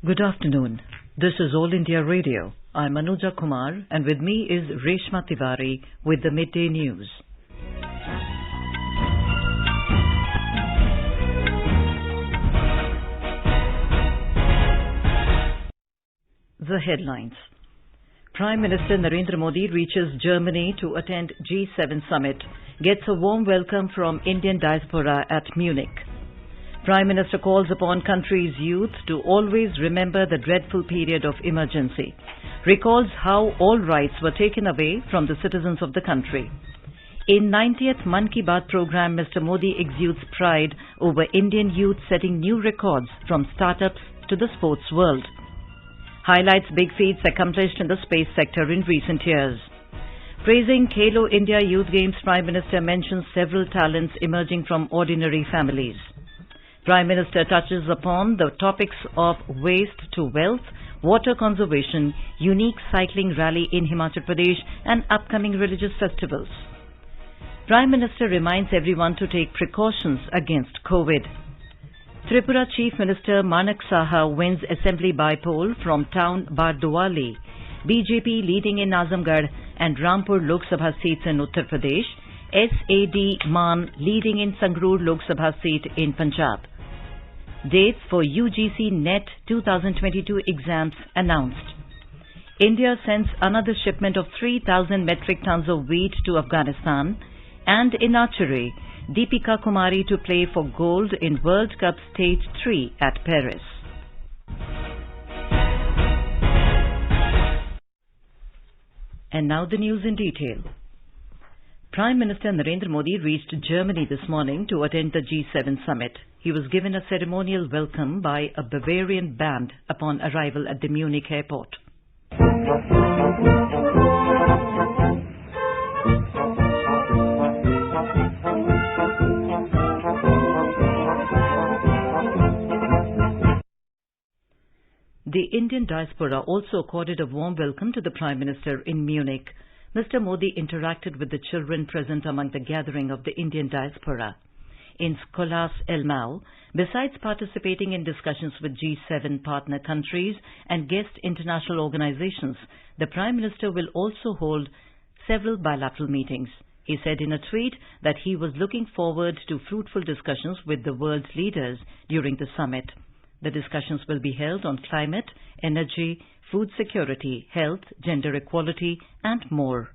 Good afternoon. This is All India Radio. I'm Anuja Kumar, and with me is Reshma Tiwari with the Midday News. The headlines. Prime Minister Narendra Modi reaches Germany to attend G7 summit, gets a warm welcome from Indian diaspora at Munich. Prime Minister calls upon country's youth to always remember the dreadful period of emergency, recalls how all rights were taken away from the citizens of the country. In 90th Mann Ki Baat program, Mr. Modi exudes pride over Indian youth setting new records from startups to the sports world. Highlights big feats accomplished in the space sector in recent years. Praising Khelo India Youth Games, Prime Minister mentions several talents emerging from ordinary families. Prime Minister touches upon the topics of waste to wealth, water conservation, unique cycling rally in Himachal Pradesh and upcoming religious festivals. Prime Minister reminds everyone to take precautions against COVID. Tripura Chief Minister Manak Saha wins Assembly by poll from town Bardwali. BJP leading in Azamgarh and Rampur Lok Sabha seats in Uttar Pradesh. SAD Man leading in Sangrur Lok Sabha seat in Punjab. Dates for UGC NET 2022 exams announced. India sends another shipment of 3,000 metric tons of wheat to Afghanistan. And in archery, Deepika Kumari to play for gold in World Cup Stage 3 at Paris. And now the news in detail. Prime Minister Narendra Modi reached Germany this morning to attend the G7 summit. He was given a ceremonial welcome by a Bavarian band upon arrival at the Munich airport. The Indian diaspora also accorded a warm welcome to the Prime Minister in Munich. Mr. Modi interacted with the children present among the gathering of the Indian diaspora. In Skolas Elmau, besides participating in discussions with G7 partner countries and guest international organizations, the Prime Minister will also hold several bilateral meetings. He said in a tweet that he was looking forward to fruitful discussions with the world's leaders during the summit. The discussions will be held on climate, energy, food security, health, gender equality, and more.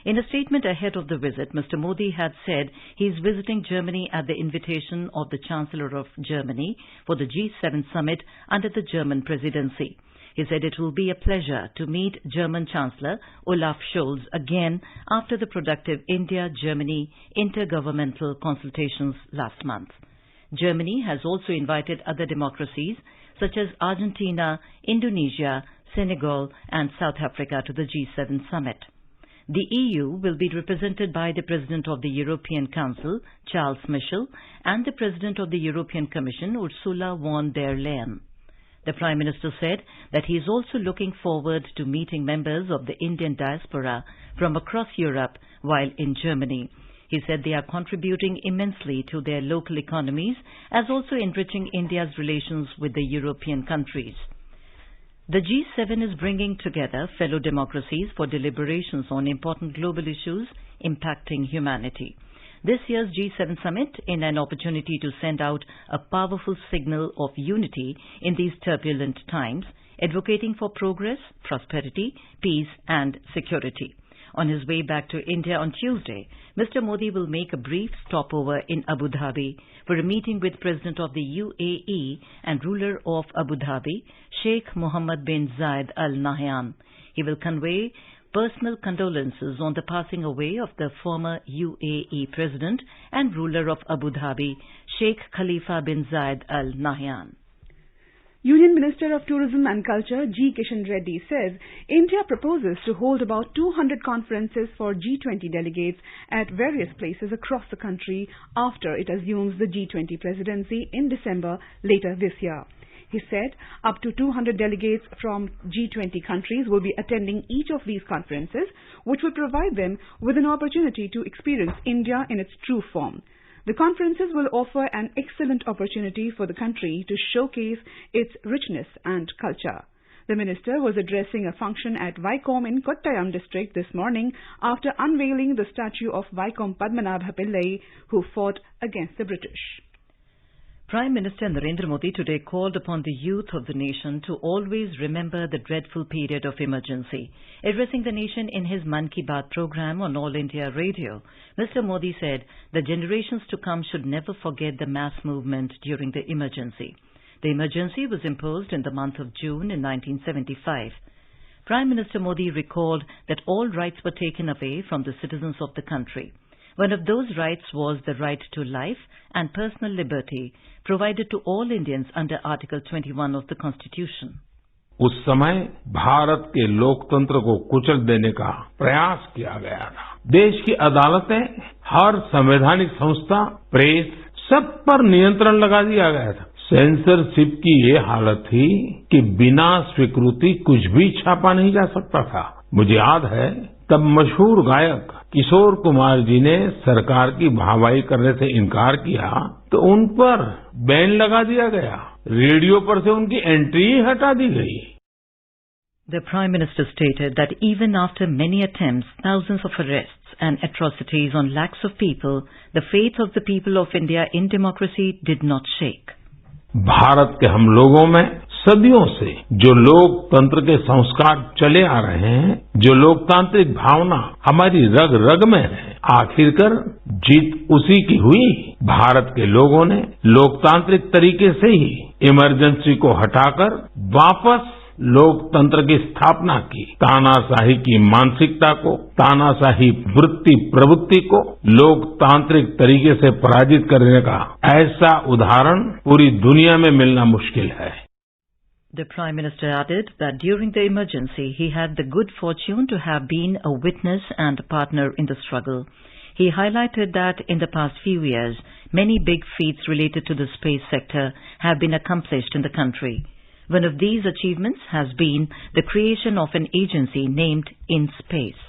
In a statement ahead of the visit, Mr. Modi had said he is visiting Germany at the invitation of the Chancellor of Germany for the G7 summit under the German presidency. He said it will be a pleasure to meet German Chancellor Olaf Scholz again after the productive India-Germany intergovernmental consultations last month. Germany has also invited other democracies such as Argentina, Indonesia, Senegal and South Africa to the G7 summit. The EU will be represented by the President of the European Council, Charles Michel, and the President of the European Commission, Ursula von der Leyen. The Prime Minister said that he is also looking forward to meeting members of the Indian diaspora from across Europe while in Germany. He said they are contributing immensely to their local economies, as also enriching India's relations with the European countries. The G7 is bringing together fellow democracies for deliberations on important global issues impacting humanity. This year's G7 summit is an opportunity to send out a powerful signal of unity in these turbulent times, advocating for progress, prosperity, peace and security. On his way back to India on Tuesday, Mr. Modi will make a brief stopover in Abu Dhabi for a meeting with President of the UAE and ruler of Abu Dhabi, Sheikh Mohammed bin Zayed Al Nahyan. He will convey personal condolences on the passing away of the former UAE President and ruler of Abu Dhabi, Sheikh Khalifa bin Zayed Al Nahyan. Union Minister of Tourism and Culture G. Kishan Reddy says India proposes to hold about 200 conferences for G20 delegates at various places across the country after it assumes the G20 presidency in December later this year. He said up to 200 delegates from G20 countries will be attending each of these conferences, which will provide them with an opportunity to experience India in its true form. The conferences will offer an excellent opportunity for the country to showcase its richness and culture. The minister was addressing a function at Vaikom in Kottayam district this morning after unveiling the statue of Vaikom Padmanabha Pillai, who fought against the British. Prime Minister Narendra Modi today called upon the youth of the nation to always remember the dreadful period of emergency. Addressing the nation in his Man Ki Baat program on All India Radio, Mr. Modi said the generations to come should never forget the mass movement during the emergency. The emergency was imposed in the month of June in 1975. Prime Minister Modi recalled that all rights were taken away from the citizens of the country. One of those rights was the right to life and personal liberty provided to all Indians under Article 21 of the Constitution. उस समय भारत के लोकतंत्र को कुचल देने का प्रयास किया गया था। देश की अदालतें, हर संवैधानिक संस्था, प्रेस, सब पर नियंत्रण लगा दिया गया था। सेंसरशिप की ये हालत थी कि बिना स्वीकृति कुछ भी छापा नहीं जा सकता था। मुझे याद है तब मशहूर गायक किशोर कुमार जी ने सरकार की वाहवाही करने से इनकार किया तो उन पर बैन लगा दिया गया। रेडियो पर से उनकी एंट्री ही हटा दी गई। The Prime Minister stated that even after many attempts, thousands of arrests and atrocities on lakhs of people, the faith of the people of India in democracy did not shake. Bharat के हम लोगों में सदियों से जो लोकतंत्र के संस्कार चले आ रहे हैं, जो लोकतांत्रिक भावना हमारी रग रग में है, आखिरकार जीत उसी की हुई। भारत के लोगों ने लोकतांत्रिक तरीके से ही इमरजेंसी को हटाकर वापस लोकतंत्र की स्थापना की। तानाशाही की मानसिकता को, तानाशाही वृत्ति प्रवृत्ति को लोकतांत्रिक तरीके से पराजित करने का ऐसा उदाहरण पूरी दुनिया में मिलना मुश्किल है। The Prime Minister added that during the emergency he had the good fortune to have been a witness and a partner in the struggle. He highlighted that in the past few years, many big feats related to the space sector have been accomplished in the country. One of these achievements has been the creation of an agency named In Space.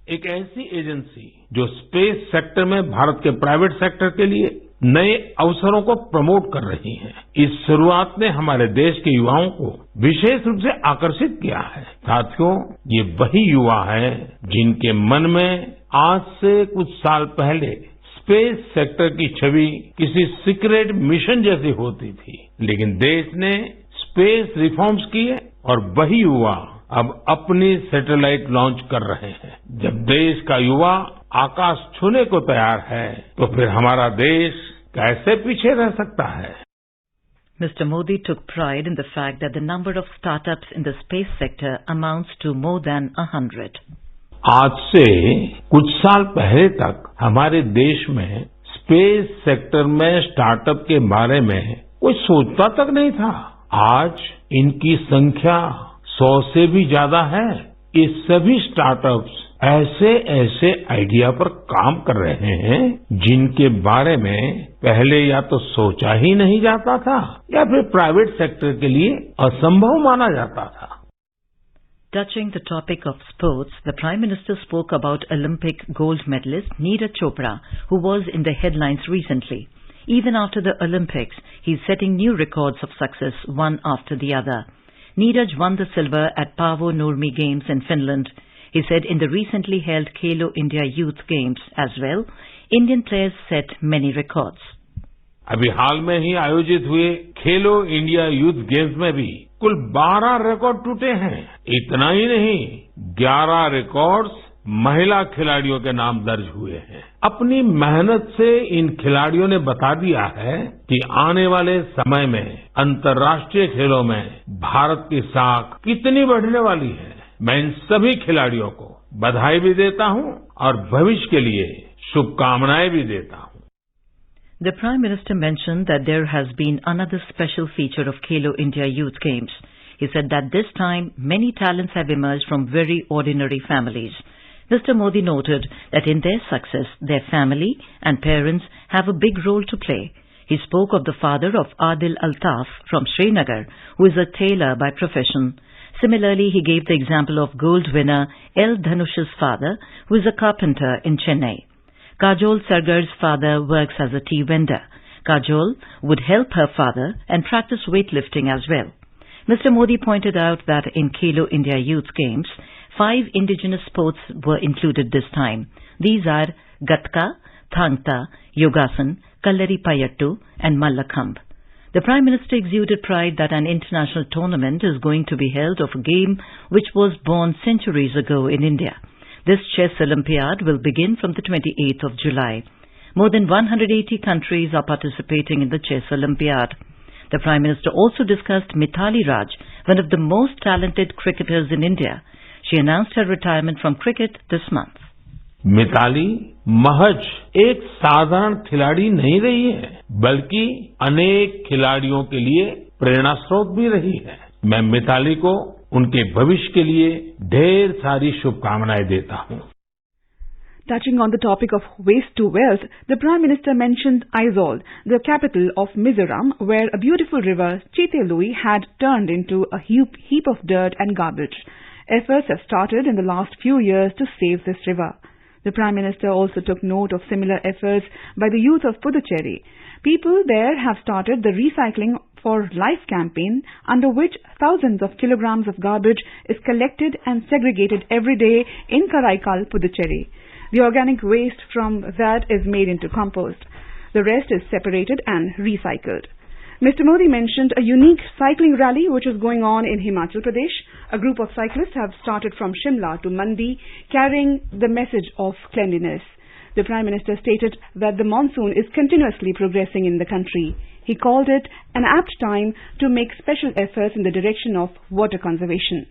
एक ऐसी agency जो space sector में भारत के private sector के लिए नए अवसरों को प्रमोट कर रही है। इस शुरुआत ने हमारे देश के युवाओं को विशेष रूप से आकर्षित किया है। साथियों, ये वही युवा हैं जिनके मन में आज से कुछ साल पहले स्पेस सेक्टर की छवि किसी सीक्रेट मिशन जैसी होती थी, लेकिन देश ने स्पेस रिफॉर्म्स किए और वही युवा अब अपनी सैटेलाइट लॉन्च कर रहे हैं। जब देश का युवा आकाश छूने को तैयार है तो फिर हमारा देश कैसे पीछे रह सकता है? Mr. Modi took pride in the fact that the number of startups in the space sector amounts to more than 100. आज से कुछ साल पहले तक हमारे देश में स्पेस सेक्टर में स्टार्टअप के बारे में कोई सोचता तक नहीं था। आज इनकी संख्या 100 से भी ज्यादा है। ये सभी स्टार्टअप्स ऐसे आइडिया पर काम कर रहे हैं जिनके बारे में पहले या तो सोचा ही नहीं जाता था या फिर प्राइवेट सेक्टर के लिए असंभव माना जाता था। Touching the topic of sports, the Prime Minister spoke about Olympic gold medalist Neeraj Chopra, who was in the headlines recently. Even after the Olympics, he is setting new records of success one after the other. Neeraj won the silver at Paavo Nurmi Games in Finland. He said in the recently held Khelo India Youth Games as well, Indian players set many records. अभी हाल में ही आयोजित हुए खेलो India youth games में भी कुल 12 record टूटे हैं। इतना ही नहीं, 11 रिकॉर्ड्स महिला खिलाड़ियों के नाम दर्ज हुए हैं। अपनी मेहनत से इन खिलाड़ियों ने बता दिया है कि आने वाले समय में अंतर्राष्ट्रीय खेलों में भारत की साख कितनी बढ़ने वाली है। मैं इन सभी खिलाड़ियों को बधाई भी देता हूं और भविष्य के लिए शुभकामनाएं भी देता हूं। The Prime Minister mentioned that there has been another special feature of Khelo India Youth Games. He said that this time many talents have emerged from very ordinary families. Mr. Modi noted that in their success, their family and parents have a big role to play. He spoke of the father of Adil Altaf from Srinagar, who is a tailor by profession. Similarly, he gave the example of gold winner L. Dhanush's father, who is a carpenter in Chennai. Kajol Sargar's father works as a tea vendor. Kajol would help her father and practice weightlifting as well. Mr. Modi pointed out that in Khelo India Youth Games, 5 indigenous sports were included this time. These are Gatka, Thangta, Yogasan, Kallari Payattu and Mallakhambh. The Prime Minister exuded pride that an international tournament is going to be held of a game which was born centuries ago in India. This chess Olympiad will begin from the 28th of July. More than 180 countries are participating in the chess Olympiad. The Prime Minister also discussed Mithali Raj, one of the most talented cricketers in India. She announced her retirement from cricket this month. Mitali महज एक साधारण खिलाड़ी नहीं रही है, बल्कि अनेक खिलाड़ियों के लिए प्रेरणा स्रोत भी रही है। मैं मिताली को उनके भविष्य के लिए ढेर सारी शुभकामनाएं देता हूं। Touching on the topic of waste to wealth, the Prime Minister mentioned Aizawl, the capital of Mizoram, where a beautiful river, Chetelui, had turned into a heap of dirt and garbage. Efforts have started in the last few years to save this river. The Prime Minister also took note of similar efforts by the youth of Puducherry. People there have started the Recycling for Life campaign, under which thousands of kilograms of garbage is collected and segregated every day in Karaikal, Puducherry. The organic waste from that is made into compost. The rest is separated and recycled. Mr. Modi mentioned a unique cycling rally which is going on in Himachal Pradesh. A group of cyclists have started from Shimla to Mandi, carrying the message of cleanliness. The Prime Minister stated that the monsoon is continuously progressing in the country. He called it an apt time to make special efforts in the direction of water conservation.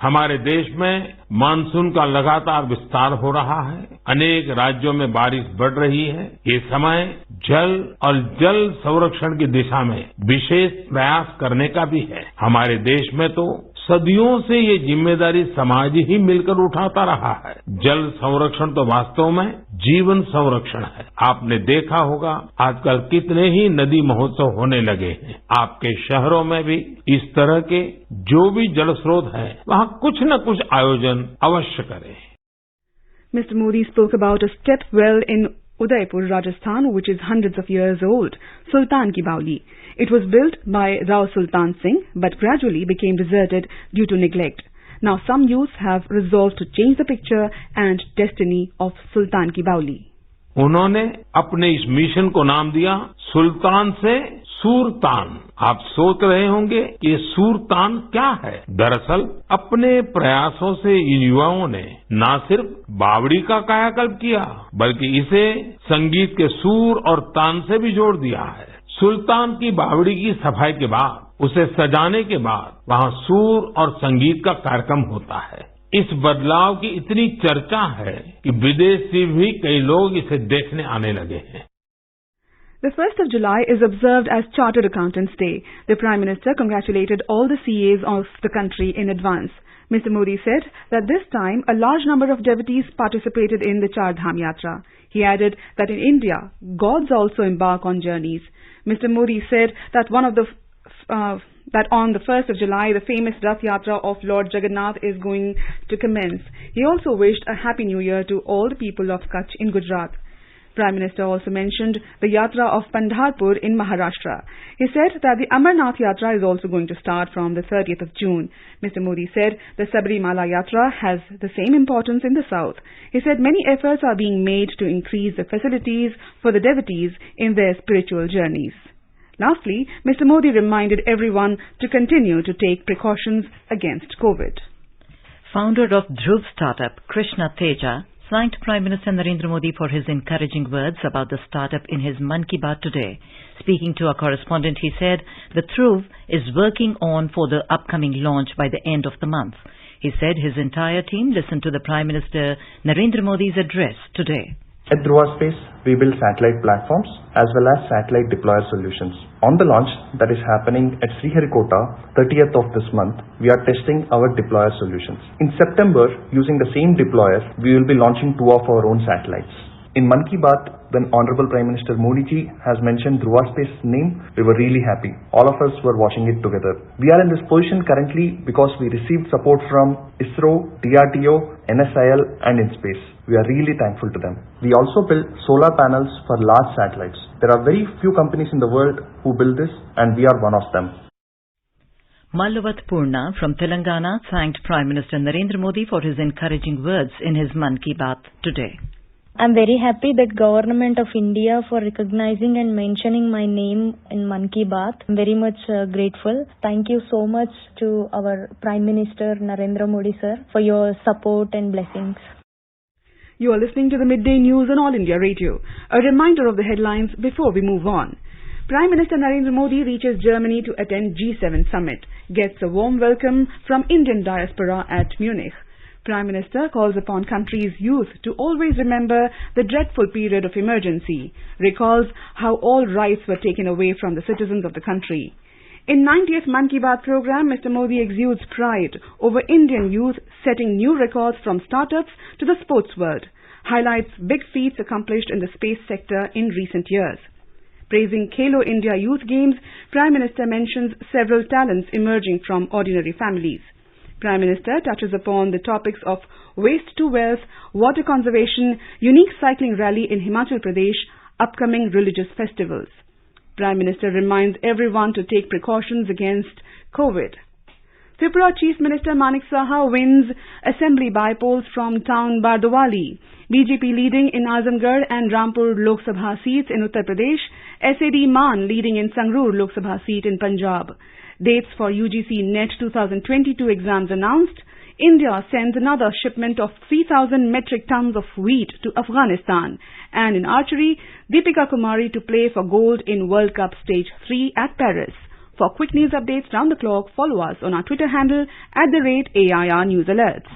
हमारे देश में monsoon का लगातार विस्तार हो रहा है। अनेक राज्यों में बारिश बढ़ रही है। ये समय जल और जल संरक्षण की दिशा में विशेष प्रयास करने का भी है। हमारे देश में तो सदियों से ये जिम्मेदारी समाज ही मिलकर उठाता रहा है। जल संरक्षण तो वास्तव में जीवन संरक्षण है। आपने देखा होगा आजकल कितने ही नदी महोत्सव होने लगे हैं। आपके शहरों में भी इस तरह के जो भी जल स्रोत हैं, वहाँ कुछ न कुछ आयोजन अवश्य करें। Mr. Modi spoke about a step well in Udaipur, Rajasthan, which is hundreds of years old, Sultan Ki Baoli. It was built by Rao Sultan Singh, but gradually became deserted due to neglect. Now some youths have resolved to change the picture and destiny of Sultan Ki Baoli. उन्होंने अपने इस mission को नाम दिया सुल्तान से सूरतान। आप सोच रहे होंगे कि ये सूरतान क्या है? दरअसल अपने प्रयासों से इन युवाओं ने न सिर्फ बावड़ी का कायाकल्प किया, बल्कि इसे संगीत के सुर और तान से भी जोड़ दिया है। सुल्तान की बावड़ी की सफाई के बाद, उसे सजाने के बाद वहाँ सुर और संगीत का कार्यक्रम होता है। इस बदलाव की इतनी चर्चा है कि विदेश से भी कई लोग इसे देखने आने लगे हैं। The 1st of July is observed as Chartered Accountants Day. The Prime Minister congratulated all the CAs of the country in advance. Mr. Modi said that this time a large number of devotees participated in the Char Dham Yatra. He added that in India, gods also embark on journeys. Mr. Modi said that that on the 1st of July, the famous Rath Yatra of Lord Jagannath is going to commence. He also wished a Happy New Year to all the people of Kutch in Gujarat. Prime Minister also mentioned the Yatra of Pandharpur in Maharashtra. He said that the Amarnath Yatra is also going to start from the 30th of June. Mr. Modi said the Sabarimala Yatra has the same importance in the south. He said many efforts are being made to increase the facilities for the devotees in their spiritual journeys. Lastly, Mr. Modi reminded everyone to continue to take precautions against COVID. Founder of Dhruv startup, Krishna Teja, thanked Prime Minister Narendra Modi for his encouraging words about the startup in his Mann Ki Baat today. Speaking to a correspondent, he said the Dhruv is working on for the upcoming launch by the end of the month. He said his entire team listened to the Prime Minister Narendra Modi's address today. At Dhruva Space, we build satellite platforms as well as satellite deployer solutions. On the launch that is happening at Sriharikota, 30th of this month, we are testing our deployer solutions. In September, using the same deployer, we will be launching 2 of our own satellites. In Mann Ki Baat, when Honorable Prime Minister Modi ji has mentioned Dhruva Space's name, we were really happy. All of us were watching it together. We are in this position currently because we received support from ISRO, DRDO, NSIL and InSpace. We are really thankful to them. We also built solar panels for large satellites. There are very few companies in the world who build this and we are one of them. Mallavat Purna from Telangana thanked Prime Minister Narendra Modi for his encouraging words in his Mann Ki Baat today. I'm very happy that Government of India for recognizing and mentioning my name in Mann Ki Baat. I'm very much grateful. Thank you so much to our Prime Minister Narendra Modi sir for your support and blessings. You are listening to the Midday News on All India Radio. A reminder of the headlines before we move on. Prime Minister Narendra Modi reaches Germany to attend G7 summit, gets a warm welcome from Indian diaspora at Munich. Prime Minister calls upon country's youth to always remember the dreadful period of emergency, recalls how all rights were taken away from the citizens of the country. In 90th Mann Ki Baat program, Mr. Modi exudes pride over Indian youth setting new records from startups to the sports world, highlights big feats accomplished in the space sector in recent years. Praising Khelo India Youth Games, Prime Minister mentions several talents emerging from ordinary families. Prime Minister touches upon the topics of waste to wealth, water conservation, unique cycling rally in Himachal Pradesh, upcoming religious festivals. Prime Minister reminds everyone to take precautions against COVID. Tripura Chief Minister Manik Saha wins assembly by-polls from town Bardowali. BJP leading in Azamgarh and Rampur Lok Sabha seats in Uttar Pradesh. SAD Maan leading in Sangrur Lok Sabha seat in Punjab. Dates for UGC NET 2022 exams announced. India sends another shipment of 3,000 metric tons of wheat to Afghanistan. And in archery, Deepika Kumari to play for gold in World Cup Stage 3 at Paris. For quick news updates round the clock, follow us on our Twitter handle @AIR News Alerts.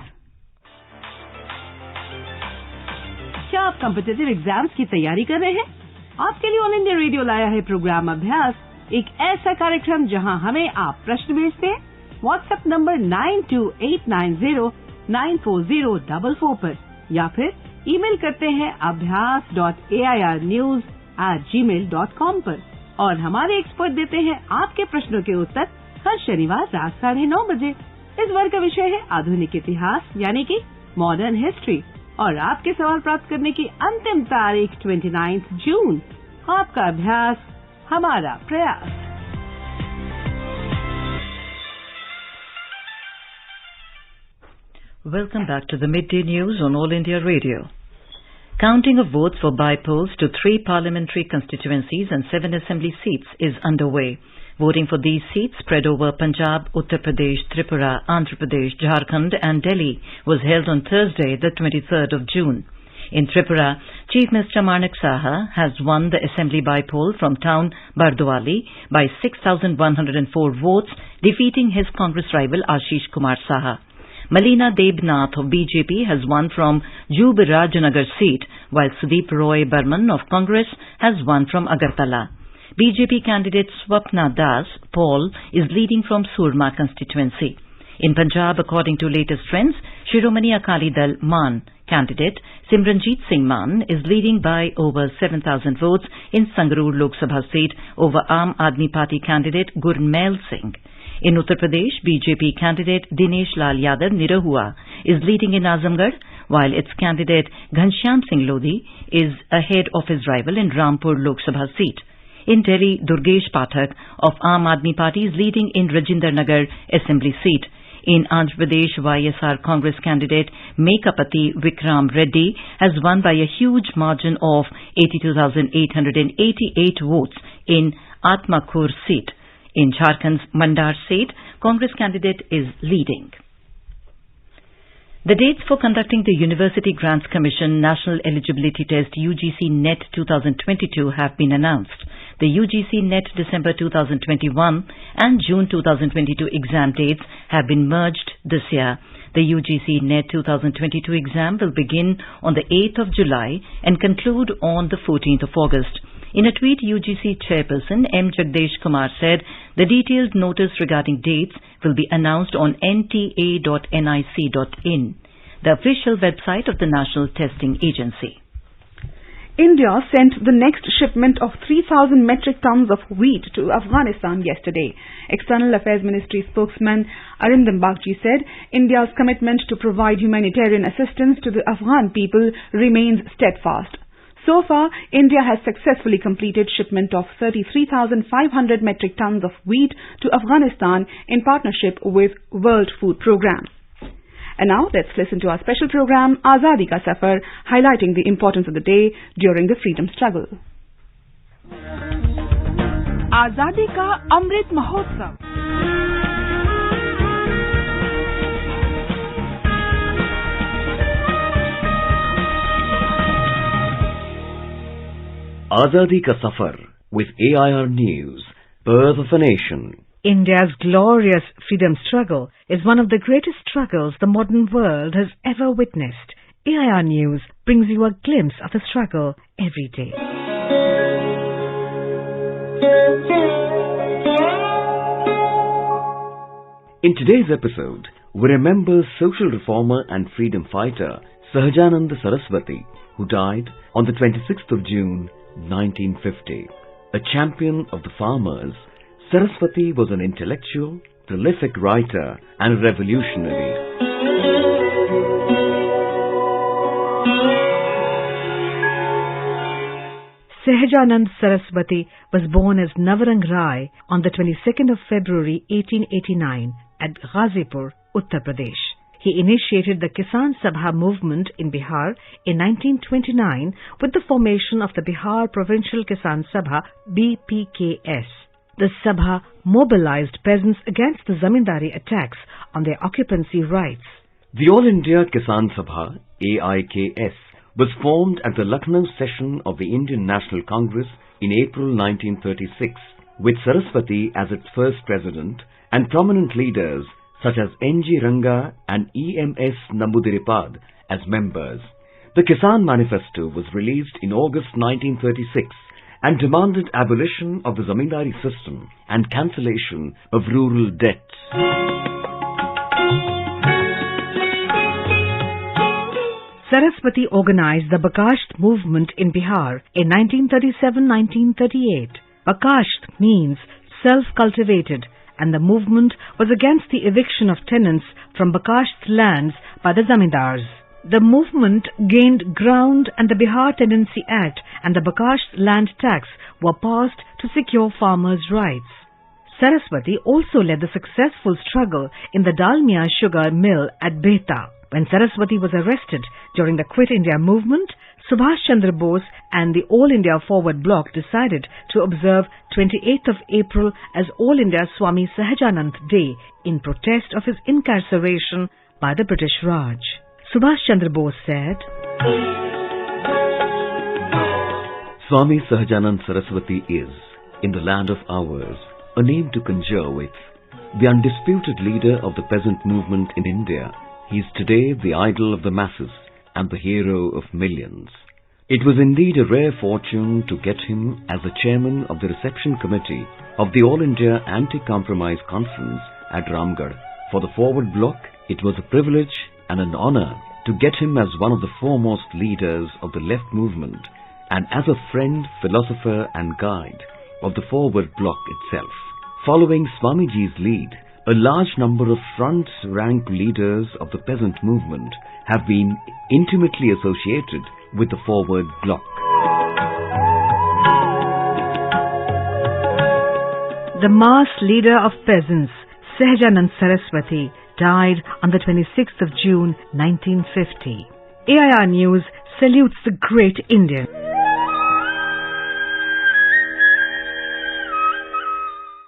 क्या आप competitive exams की तैयारी कर रहे हैं? आपके लिए all India radio लाया है प्रोग्राम अभ्यास, एक ऐसा कार्यक्रम जहां हमें आप प्रश्न भेजते हैं व्हाट्सएप नंबर 9289094044 पर या फिर ईमेल करते हैं abhyas.airnews@gmail.com पर और हमारे एक्सपर्ट देते हैं आपके प्रश्नों के उत्तर हर शनिवार रात 9:30 बजे। इस वर्ग का विषय है आधुनिक इतिहास यानी कि मॉडर्न हिस्ट्री और आपके सवाल प्राप्त करने की अंतिम तारीख 29 जून। आपका अभ्यास हमारा प्रयास। Welcome back to the Midday News on All India Radio. Counting of votes for by-polls to 3 parliamentary constituencies and 7 assembly seats is underway. Voting for these seats spread over Punjab, Uttar Pradesh, Tripura, Andhra Pradesh, Jharkhand and Delhi was held on Thursday, the 23rd of June. In Tripura, Chief Minister Manik Saha has won the assembly by-poll from town Bardowali by 6,104 votes, defeating his Congress rival Ashish Kumar Saha. Malina Debnath of BJP has won from Jub Rajnagar seat, while Sudeep Roy Burman of Congress has won from Agartala. BJP candidate Swapna Das Paul is leading from Surma constituency. In Punjab, according to latest trends, Shiromani Akali Dal Maan candidate Simranjeet Singh Maan is leading by over 7,000 votes in Sangrur Lok Sabha seat over Aam Aadmi Party candidate Gurmail Singh. In Uttar Pradesh, BJP candidate Dinesh Lal Yadav Nirahua is leading in Azamgarh, while its candidate Ghanshyam Singh Lodhi is ahead of his rival in Rampur Lok Sabha seat. In Delhi, Durgesh Pathak of Aam Aadmi Party is leading in Rajinder Nagar Assembly seat. In Andhra Pradesh, YSR Congress candidate Mekapati Vikram Reddy has won by a huge margin of 82,888 votes in Atmakur seat. In Jharkhand's Mandar seat, Congress candidate is leading. The dates for conducting the University Grants Commission National Eligibility Test UGC NET 2022 have been announced. The UGC NET December 2021 and June 2022 exam dates have been merged this year. The UGC NET 2022 exam will begin on the 8th of July and conclude on the 14th of August. In a tweet, UGC chairperson M. Jagdesh Kumar said the detailed notice regarding dates will be announced on nta.nic.in, the official website of the National Testing Agency. India sent the next shipment of 3,000 metric tons of wheat to Afghanistan yesterday. External Affairs Ministry spokesman Arindam Bagchi said India's commitment to provide humanitarian assistance to the Afghan people remains steadfast. So far, India has successfully completed shipment of 33,500 metric tons of wheat to Afghanistan in partnership with World Food Programme. And now let's listen to our special program Azadi Ka Safar, highlighting the importance of the day during the freedom struggle. आजादी का Amrit Mahotsav. Azadi Ka Safar with AIR News, Birth of a Nation. India's glorious freedom struggle is one of the greatest struggles the modern world has ever witnessed. AIR News brings you a glimpse of the struggle every day. In today's episode, we remember social reformer and freedom fighter Sahajanand Saraswati, who died on the 26th of June, 1950. A champion of the farmers, Saraswati was an intellectual, prolific writer and a revolutionary. Sahajanand Saraswati was born as Navarang Rai on the 22nd of February 1889 at Ghazipur, Uttar Pradesh. He initiated the Kisan Sabha movement in Bihar in 1929 with the formation of the Bihar Provincial Kisan Sabha BPKS. The Sabha mobilized peasants against the zamindari attacks on their occupancy rights. The All India Kisan Sabha AIKS was formed at the Lucknow session of the Indian National Congress in April 1936, with Saraswati as its first president and prominent leaders such as N.G. Ranga and E.M.S. Nambudiripad as members. The Kisan Manifesto was released in August 1936 and demanded abolition of the zamindari system and cancellation of rural debts. Saraswati organized the Bakasht movement in Bihar in 1937-1938. Bakasht means self-cultivated, and the movement was against the eviction of tenants from Bakasht lands by the zamindars. The movement gained ground and the Bihar Tenancy Act and the Bakasht land tax were passed to secure farmers' rights. Saraswati also led the successful struggle in the Dalmia sugar mill at Behta. When Saraswati was arrested during the Quit India movement, Subhash Chandra Bose and the All India Forward Bloc decided to observe 28th of April as All India Swami Sahajanand Day in protest of his incarceration by the British Raj. Subhash Chandra Bose said, Swami Sahajanand Saraswati is, in the land of ours, a name to conjure with. The undisputed leader of the peasant movement in India, he is today the idol of the masses and the hero of millions. It was indeed a rare fortune to get him as the chairman of the reception committee of the All India Anti-Compromise Conference at Ramgarh. For the Forward Bloc, it was a privilege and an honor to get him as one of the foremost leaders of the left movement and as a friend, philosopher and guide of the Forward Bloc itself. Following Swamiji's lead, a large number of front-rank leaders of the peasant movement have been intimately associated with the Forward Bloc. The mass leader of peasants, Sahajanand Saraswati, died on the 26th of June 1950. AIR News salutes the great Indian.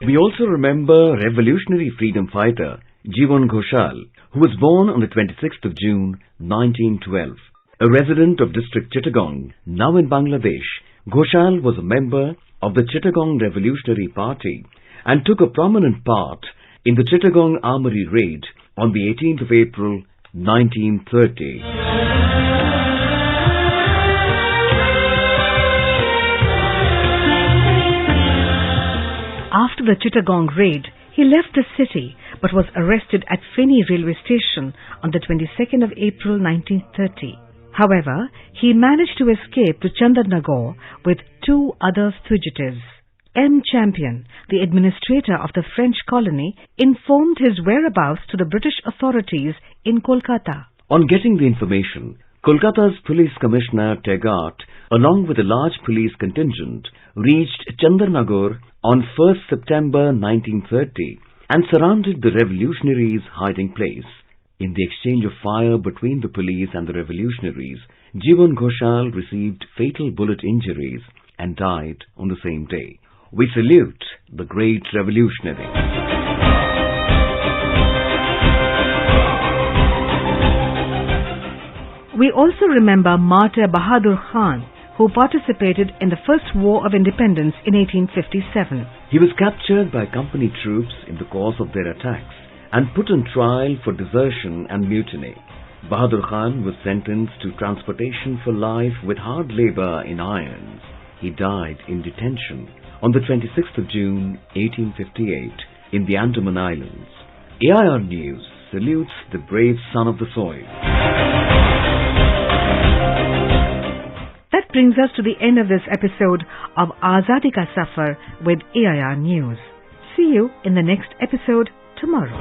We also remember revolutionary freedom fighter Jivan Ghoshal, who was born on the 26th of June 1912. A resident of district Chittagong, now in Bangladesh, Ghoshal was a member of the Chittagong Revolutionary Party and took a prominent part in the Chittagong Armory raid on the 18th of April 1930. After the Chittagong raid, he left the city but was arrested at Feni railway station on the 22nd of April 1930. However, he managed to escape to Chandernagore with 2 other fugitives. M. Champion, the administrator of the French colony, informed his whereabouts to the British authorities in Kolkata. On getting the information, Kolkata's Police Commissioner Tegart, along with a large police contingent, reached Chandernagore on 1st September 1930 and surrounded the revolutionaries' hiding place. In the exchange of fire between the police and the revolutionaries, Jivan Ghoshal received fatal bullet injuries and died on the same day. We salute the great revolutionary. We also remember Martyr Bahadur Khan, who participated in the First War of Independence in 1857. He was captured by company troops in the course of their attacks and put on trial for desertion and mutiny. Bahadur Khan was sentenced to transportation for life with hard labour in irons. He died in detention on the 26th of June 1858 in the Andaman Islands. AIR News salutes the brave son of the soil. That brings us to the end of this episode of Azadi Ka Safar with AIR News. See you in the next episode tomorrow.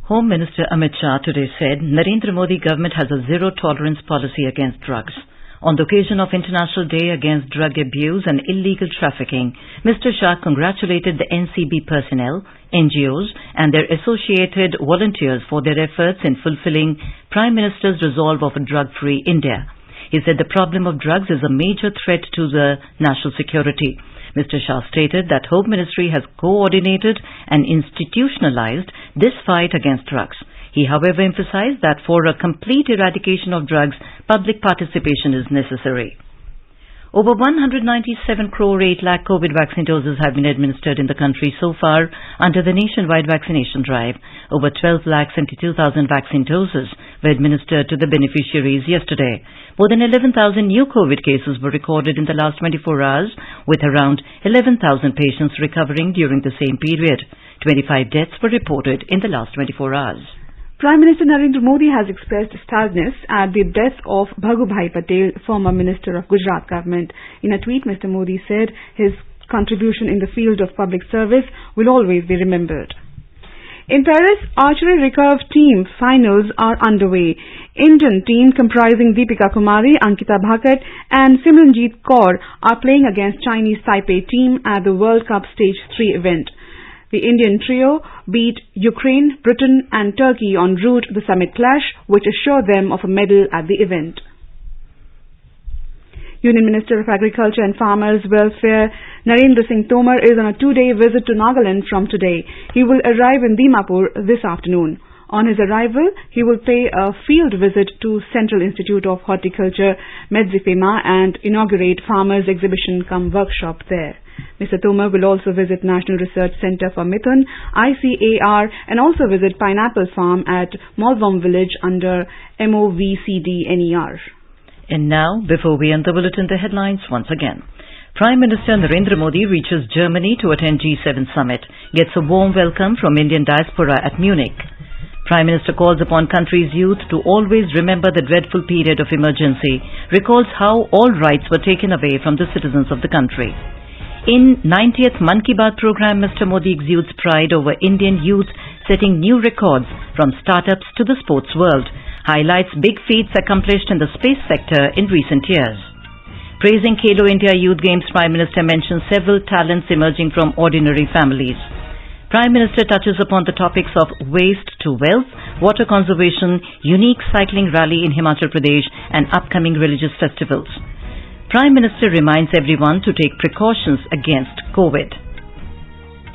Home Minister Amit Shah today said Narendra Modi government has a zero-tolerance policy against drugs. On the occasion of International Day Against Drug Abuse and Illegal Trafficking, Mr. Shah congratulated the NCB personnel, NGOs and their associated volunteers for their efforts in fulfilling Prime Minister's resolve of a drug-free India. He said the problem of drugs is a major threat to the national security. Mr. Shah stated that Home Ministry has coordinated and institutionalized this fight against drugs. He, however, emphasized that for a complete eradication of drugs, public participation is necessary. Over 197 crore 8 lakh COVID vaccine doses have been administered in the country so far under the nationwide vaccination drive. Over 12 lakh 72,000 vaccine doses were administered to the beneficiaries yesterday. More than 11,000 new COVID cases were recorded in the last 24 hours, with around 11,000 patients recovering during the same period. 25 deaths were reported in the last 24 hours. Prime Minister Narendra Modi has expressed sadness at the death of Bhagubai Patel, former Minister of Gujarat government. In a tweet, Mr. Modi said his contribution in the field of public service will always be remembered. In Paris, archery recurve team finals are underway. Indian team comprising Deepika Kumari, Ankita Bhakat and Simranjeet Kaur are playing against Chinese Taipei team at the World Cup Stage 3 event. The Indian trio beat Ukraine, Britain and Turkey en route to the summit clash, which assured them of a medal at the event. Union Minister of Agriculture and Farmers Welfare Narendra Singh Tomar is on a 2-day visit to Nagaland from today. He will arrive in Dimapur this afternoon. On his arrival, he will pay a field visit to Central Institute of Horticulture, Medzifema, and inaugurate Farmers Exhibition cum workshop there. Mr. Tomar will also visit National Research Centre for Mithun, ICAR, and also visit Pineapple Farm at Molvom Village under MOVCDNER. And now, before we end the bulletin, the headlines once again. Prime Minister Narendra Modi reaches Germany to attend G7 summit, gets a warm welcome from Indian diaspora at Munich. Prime Minister calls upon country's youth to always remember the dreadful period of emergency, recalls how all rights were taken away from the citizens of the country. In 90th Mann Ki Baat program, Mr. Modi exudes pride over Indian youth setting new records from startups to the sports world, highlights big feats accomplished in the space sector in recent years. Praising Khelo India Youth Games, Prime Minister mentions several talents emerging from ordinary families. Prime Minister touches upon the topics of waste to wealth, water conservation, unique cycling rally in Himachal Pradesh and upcoming religious festivals. Prime Minister reminds everyone to take precautions against COVID.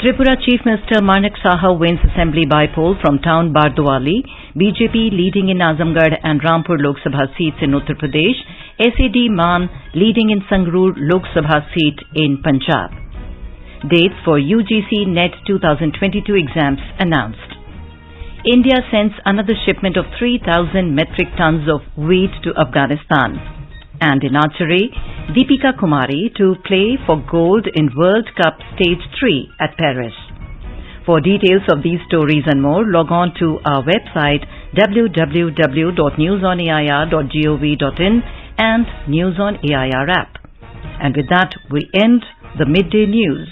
Tripura Chief Minister Manik Saha wins assembly by poll from town Bardwali, BJP leading in Azamgarh and Rampur Lok Sabha seats in Uttar Pradesh, SAD Man leading in Sangrur Lok Sabha seat in Punjab. Dates for UGC NET 2022 exams announced. India sends another shipment of 3,000 metric tons of wheat to Afghanistan. And in archery, Deepika Kumari to play for gold in World Cup Stage 3 at Paris. For details of these stories and more, log on to our website www.newsonair.gov.in and News on AIR app. And with that, we end the Midday News.